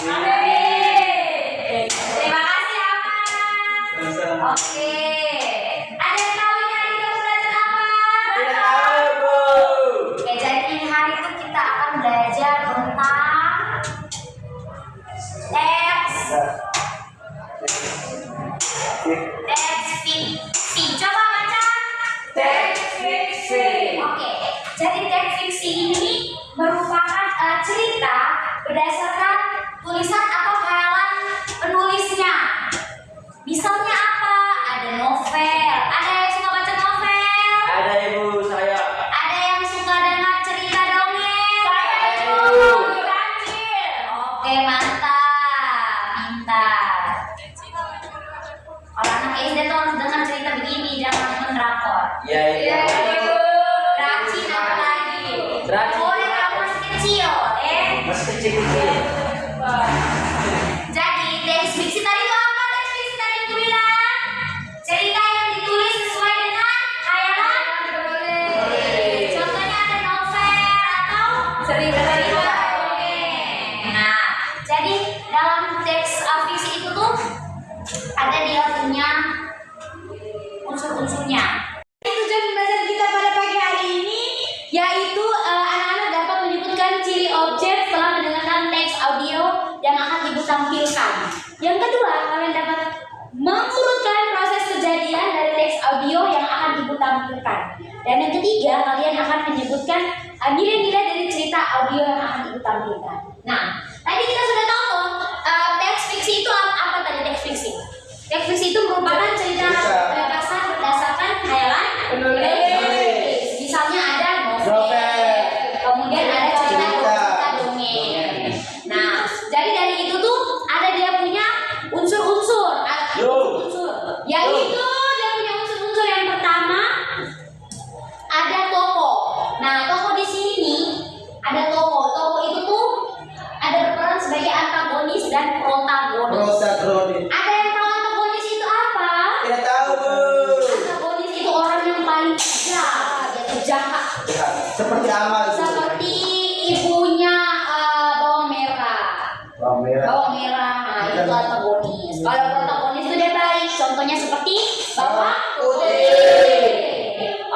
Amin. Terima kasih Aman. Oke. Ada yang tahu ini hari kita belajar apa? Tidak tahu, Bu. Oke, jadi ini hari itu kita akan belajar tentang teks fiksi. Coba baca. Teks fiksi. Oke, jadi teks fiksi ini merupakan cerita berdasarkan tulisan atau khayalan penulisnya. Misalnya apa? Ada novel. Ada yang suka baca novel? Ada, Ibu, saya. Ada yang suka dengar cerita dongeng? Saya, Ibu. Oke, mantap, pintar. Kalau anak SD tuh harus dengar cerita begini, jangan nonton drakor. Ya, iya. Rajin apa lagi? Rajin. Boleh kalau masih kecil, Masih kecil-kecil. Jadi teks fiksi tadi itu apa? Teks fiksi tadi itu bilang cerita yang ditulis sesuai dengan khayalan penulis. Contohnya ada novel atau cerita dongeng. Nah, jadi dalam teks fiksi itu tuh ada dia punya unsur-unsurnya. Tujuan pembelajaran kita pada pagi hari ini yaitu anak-anak dapat menyebutkan ciri objek setelah mendengarkan teks audio yang akan ibu tampilkan. Yang kedua, kalian dapat mengurutkan proses kejadian dari teks audio yang akan ibu tampilkan. Dan yang ketiga, kalian akan menyebutkan nilai-nilai dari cerita audio yang akan ibu tampilkan. Nah, tadi kita sudah tahu tuh, teks fiksi itu apa tadi teks fiksi? Teks fiksi itu merupakan cerita ringkasan berdasarkan khayalan penulis. Misalnya ada novel, kemudian ada cerita dongeng. Nah, jadi dari itu tuh ada dia punya unsur-unsur. Yaitu dia punya unsur-unsur yang pertama ada tokoh. Nah, tokoh di sini nih ada tokoh. Tokoh itu tuh ada berperan sebagai antagonis dan protagonis. Ada yang tahu antagonis itu apa? Tidak tahu, Bu. Antagonis itu orang yang paling jahat, yaitu jahat. Seperti amal. Seperti ibunya bawang merah. Bawang merah. Bawang merah, nah itu antagonis. Kalau protagonis itu dia baik. Contohnya seperti bawang putih.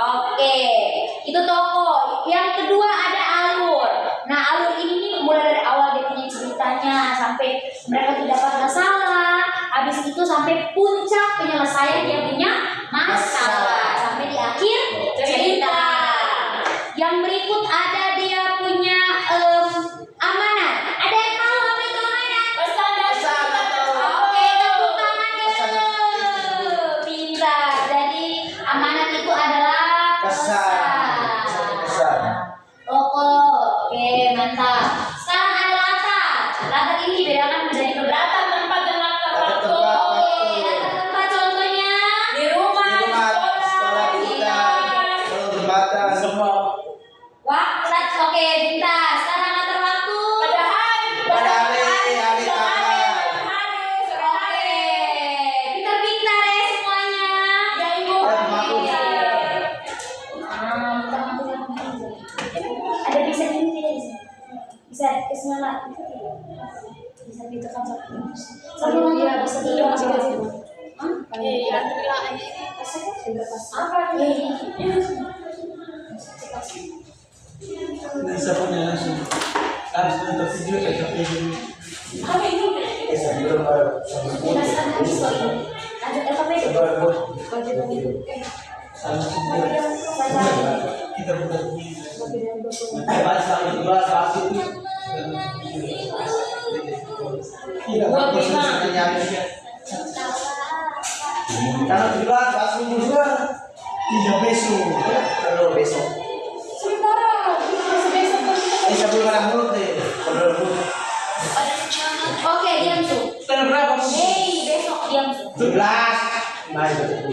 Oke, itu tokoh. Yang kedua ada alur. Nah, alur ini nih mulai dari awal dia punya ceritanya sampai mereka tidak dapat masalah. Habis itu sampai puncak penyelesaian dia punya masalah sampai di akhir cerita. Yang berikut ada dia punya amanat. Ada yang tahu apa itu amanat? Pesan. Oke, tepuk tangan dulu. Pintar. Jadi amanat itu adalah Pesan. Oke, mantap. Sekarang ada latar. Latar ini dibedakan menjadi beberapa tempat dan latar waktu. Oke, latar tempat contohnya di rumah, Di rumah, sekolah kita, jembatan, semua. Waktu, oke, pintar. Sekarang latar waktu. Pada hari Taman. Oke, pintar-pintar ya semuanya. Ya ibu. Ada bisa ini tidak bisa. Bisa kesemuanya. Bisa ditekan satu. Satu dia bisa ditekan satu. Iya, alhamdulillah aja ini. Apa ini? Bisa punya langsung. Habis nonton video kayak video. Apa ini? Lanjut LKP. Kita buat bahasa itu bahasa itu. Tidak bagus sebenarnya. Kalau dibahas bahasa juga tidak besok. Kalau besok. Sebelum anak mulut deh. Oke, diam su. Tanggal berapa? Hei, besok diam su. 17. Mari betul.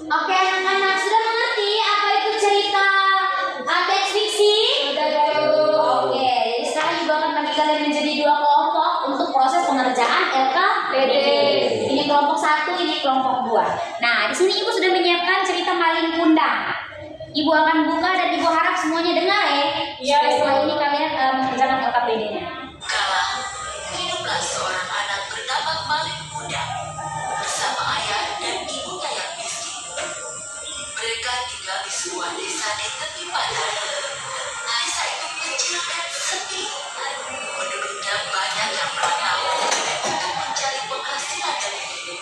Oke, anak-anak sudah mengerti apa itu cerita teks fiksi? Oke, kelompok 1, ini kelompok 2. Nah, di sini Ibu sudah menyiapkan cerita Maling Kundang. Ibu akan buka dan Ibu harap semuanya dengar ya. Iya, Supaya setelah Ibu. ini kalian mengerjakan LKPD-nya. Kala hiduplah seorang anak bernama Maling Kundang bersama ayah dan ibunya yang miskin. Mereka tinggal di sebuah desa di tepi pantai. Desa itu kecil dan sepi. Penduduknya banyak yang merantau untuk mencari penghasilan dari hidup.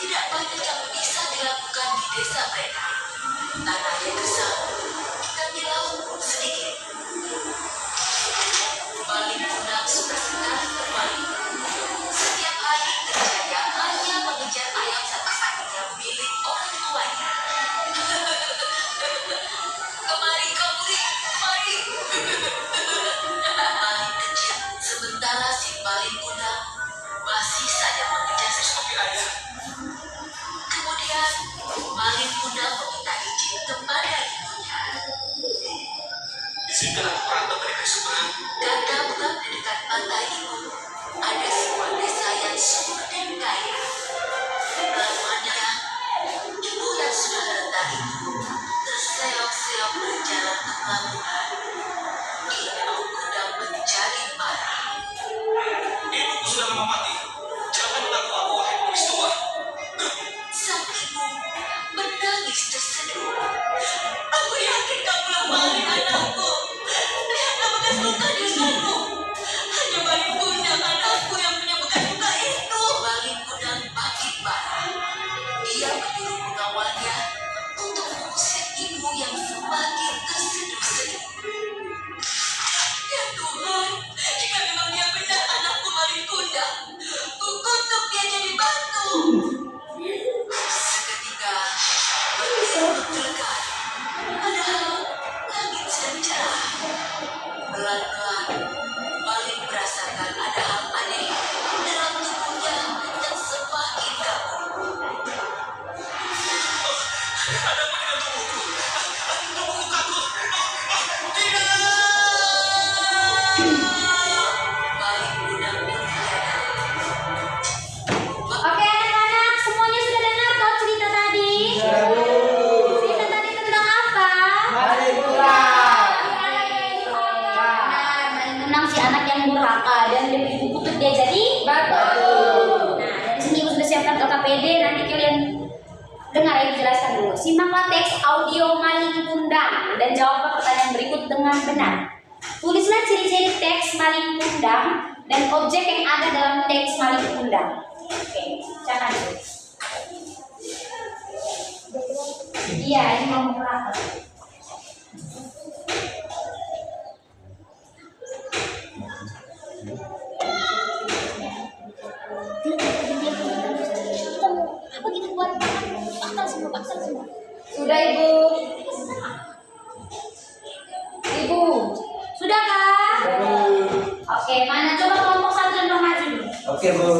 Tidak banyak yang bisa dilakukan di desa mereka. Tanahnya gersang, ikan di laut pun sedikit. Maling Kundang suka sekali bermain. Setiap hari kerjanya hanya mengejar ayam satu-satunya milik orang tuanya. Kemari kamu, Ri, kemari. Maling kecil, sementara si Maling Kundang masih saja mengejar sesuatu ayam. Kemudian Maling Kundang meminta izin kepada ibunya. Izinkan aku merantau mereka seberang. Kata bukan di dekat pantai itu ada sebuah desa yang subur dan kaya. Lalu ada ibu yang sudah rentah itu terseok-seok berjalan ke pelabuhan. Ibu Kundang menjadi marah. Ibuku sudah lama mati. Jangan mengaku aku wahai penulis tua. Sang ibu menangis terseduh. Aku yakin kamulah Maling anakku. Lihatlah bekas luka di lehermu. Hanya Maling Kundang anakku yang punya bekas luka itu. Maling Kundang makin marah. Dia menyuruh pengawalnya untuk mengusir ibu yang semakin terseduh-seduh. Ya Tuhan, jika memang dia benar anakku Maling Kundang, kukutuk dia jadi batu. Seketika, petir menggelegar. Padahal langit sedang cerah. Pelan-pelan, Maling merasakan ada hal aneh dalam tubuhnya yang semakin kabur. Ada apa dengan tubuhku? Tubuhku kaku. Tidak! Maling Kundang menyadari. Oke anak-anak, semuanya sudah dengar toh cerita tadi? Cerita tadi tentang apa? Maling Kundang. Benar, Maling Kundang si anak yang durhaka dan ibu kutub dia jadi batu. Nah, dari sini Ibu sudah siapkan LKPD, nanti kalian dengar ya, dijelaskan dulu. Simaklah teks audio Maling Kundang dan jawablah pertanyaan berikut dengan benar. Tulislah ciri-ciri teks Maling Kundang dan objek yang ada dalam teks Maling Kundang. Oke, silakan. Iya, ini mau merapat. Apa gitu buat pasal semua. Sudah Ibu. Ibu, sudah kah? Oke, mana coba kelompok 1 dan kelompok maju dulu. Oke, Bu.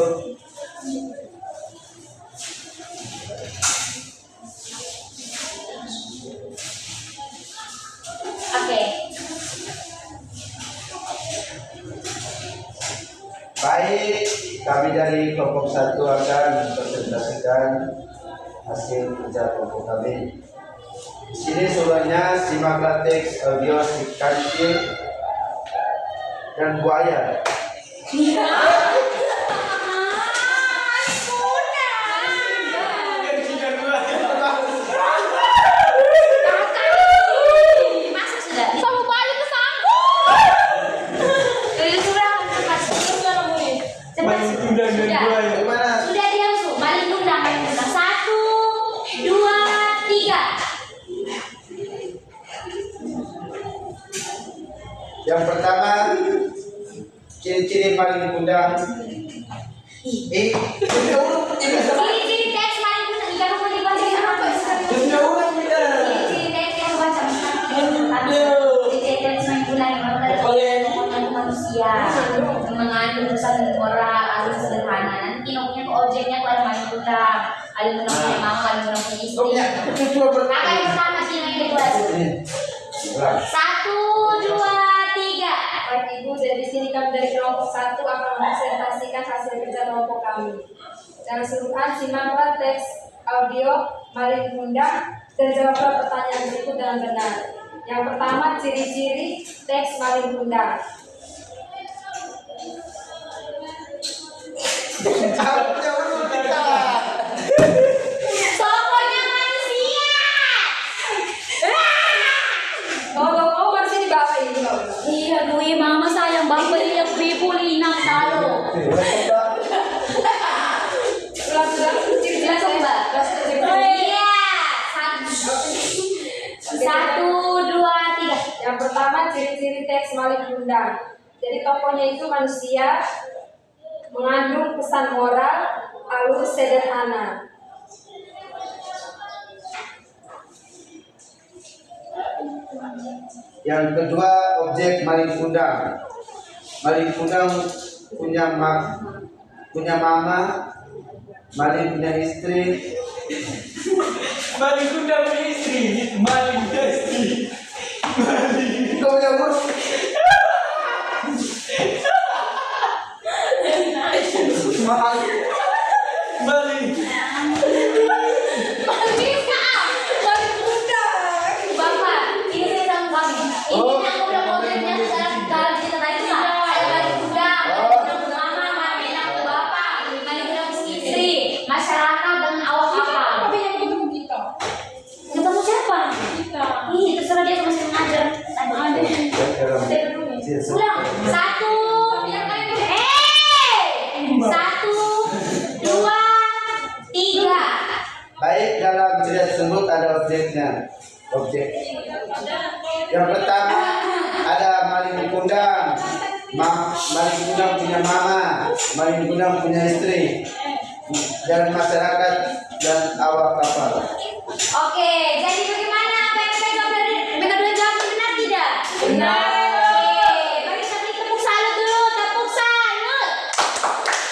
Oke. Baik, kami dari kelompok 1 akan mempresentasikan hasil kerja kelompok kami. Di sini soalnya simaklah teks audio si kancil dan buaya. Masa sudah? Sama balik ke sana. Sudah, cepat. Maling Kundang dan Sudah. buaya. Gimana? Sudah diam su. Maling Kundang. 1, 2, 3. Yang pertama, ciri-ciri Maling Kundang. Ciri-ciri teks Maling Kundang. Ikan mau dibaca apa? Ciri-ciri teks yang baca. Ciri-ciri teks Maling Kundang yang mengandung manusia, mengandung pesan moral, alur sederhana. Nanti kinoknya ke objeknya tuh ada Maling Kundang, ada menemukan mama, ada menemukan istri. Kakak yang pertama sih yang kedua. 1, 2, 3. Baik Ibu, dari sini kami dari kelompok 1 akan mempresentasikan hasil kerja kelompok kami. Dengan keseluruhan, simaklah teks audio, mari mengundang, dan jawablah pertanyaan berikut dengan benar. Yang pertama, ciri-ciri teks mari mengundang. Pokoknya manusia. Oh, masih di bawah ini. Iya, gue mama sayang banget dia bebuli nang talo. Ciri-ciri Coba. Iya. Satu, dua, tiga. Yang pertama, ciri-ciri teks mari mengundang. Jadi tokohnya itu manusia, mengandung pesan moral, halus, sederhana. Yang kedua, objek maling kundang. Maling kundang punya mama, maling punya istri. Maling kundang punya istri. Maling punya istri. Kau punya guru. Mahal. Maling. Bapak, ini saya sama kami. Ini Oh. yang udah modelnya sekarang kalau kita tadi itu ada balik kuda, mama, mama, bapak, balik kuda istri, masyarakat dan awak kapal. Tapi yang ketemu kita. Ketemu siapa? Kita. Ih, terserah dia masih mengajar. Ulang, satu, satu, dua, tiga. Baik, dalam cerita tersebut ada objeknya. Objek. Yang pertama ada maling kundang. Maling kundang punya mama, maling kundang punya istri, dan masyarakat dan awak kapal. Oke, jadi bagaimana? Apa yang kita jawab dari mereka dua jawab benar tidak? Benar. Oke, bagi kita beri tepuk salut dulu, tepuk salut.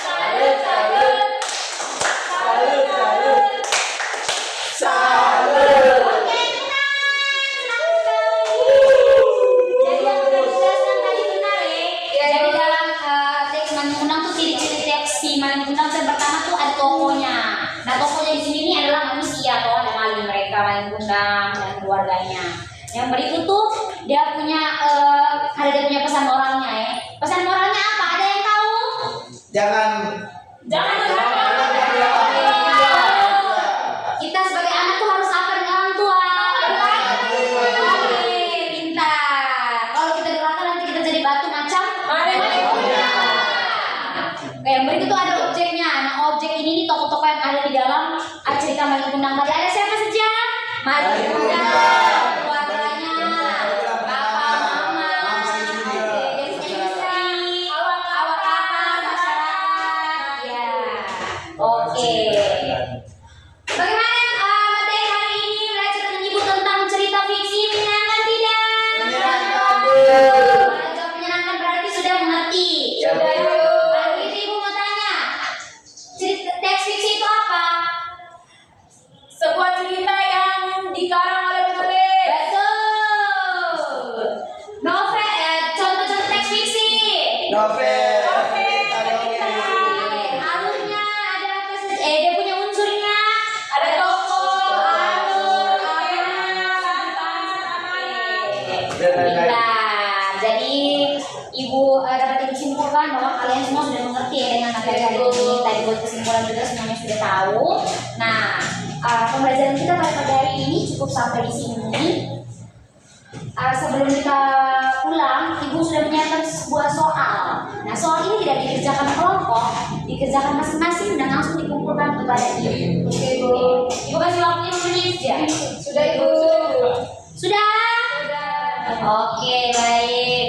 Salut, salut. Salut, salut. Salut. Oke, benar. Senang sekali. Jadi yang kita jelaskan tadi benar ya. Jadi dalam teks maling kundang tuh ciri-ciri teks si maling kundang yang pertama tuh ada tokohnya. Nah tokohnya di sini ini adalah manusia, toh ada maling mereka maling kundang dan keluarganya. Yang berikut tuh dia punya pesan moralnya ya. Pesan moralnya apa? Ada yang tahu? Jangan Kita sebagai anak tuh harus apa dengan orang tua? Oke, pintar. Kalau kita durhaka nanti kita jadi batu macam maling kundang. Oke, yang berikut tuh ada objeknya. Nah, objek ini nih tokoh-tokoh yang ada di dalam cerita maling kundang tadi. Ada siapa saja? Maling kundang, keluarganya, bapak, mama, jadi istri, awak kapal, masyarakat. Ya, oke. Bagaimana materi hari ini belajar menyebut tentang cerita fiksi menyenangkan tidak? Kalau jawab menyenangkan berarti sudah mengerti. Ya, Sudah. Bu. Kalau gitu ibu mau tanya, teks fiksi itu apa? Sebuah cerita yang dikarang oleh penulis. Betul. Novel, contoh-contoh teks fiksi. novel. Alurnya ada apa saja? Dia punya unsurnya. Ada tokoh, alur, Dan lain-lain. Nah, jadi ibu dapat ibu simpulkan bahwa kalian semua sudah mengerti ya dengan materi hari ini. Tadi buat kesimpulan juga semuanya sudah tahu. Nah, pembelajaran kita pada pagi hari ini cukup sampai di sini. Sebelum kita pulang, ibu sudah menyiapkan sebuah soal. Nah, soal ini tidak dikerjakan kelompok, dikerjakan masing-masing dan langsung dikumpulkan kepada ibu. Oke, ibu. Ibu kasih waktunya 5 menit ya. Sudah ibu. Sudah? Oke, baik.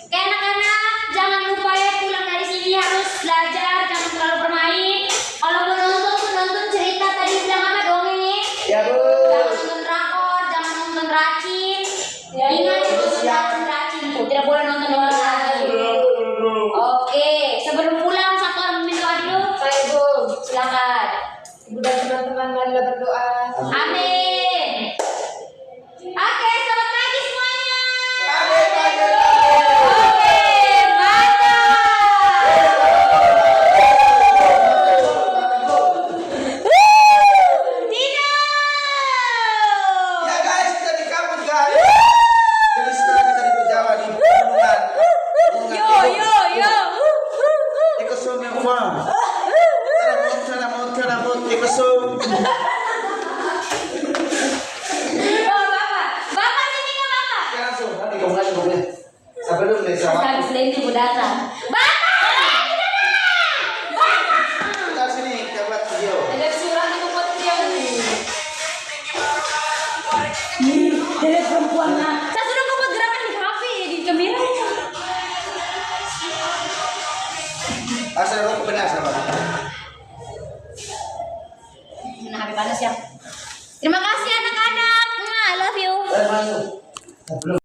Oke, anak-anak, jangan lupa ya pulang dari sini harus belajar, jangan terlalu bermain. Kalau mau nonton tuh nonton cerita tadi bilang apa dongeng? Ya, Bu. Jangan nonton drakor, jangan nonton racin. Ingat itu nonton racin tuh, tidak boleh nonton lagi. Oke, sebelum pulang satu orang minta doa dulu. Saya ibu. Silakan. Ibu dan teman-teman marilah berdoa. Amin. Oke, selamat pagi semuanya. Pagi, pagi. Asal rokok panas apa? Nah, habis panas ya. Terima kasih anak-anak. I love you. Masuk.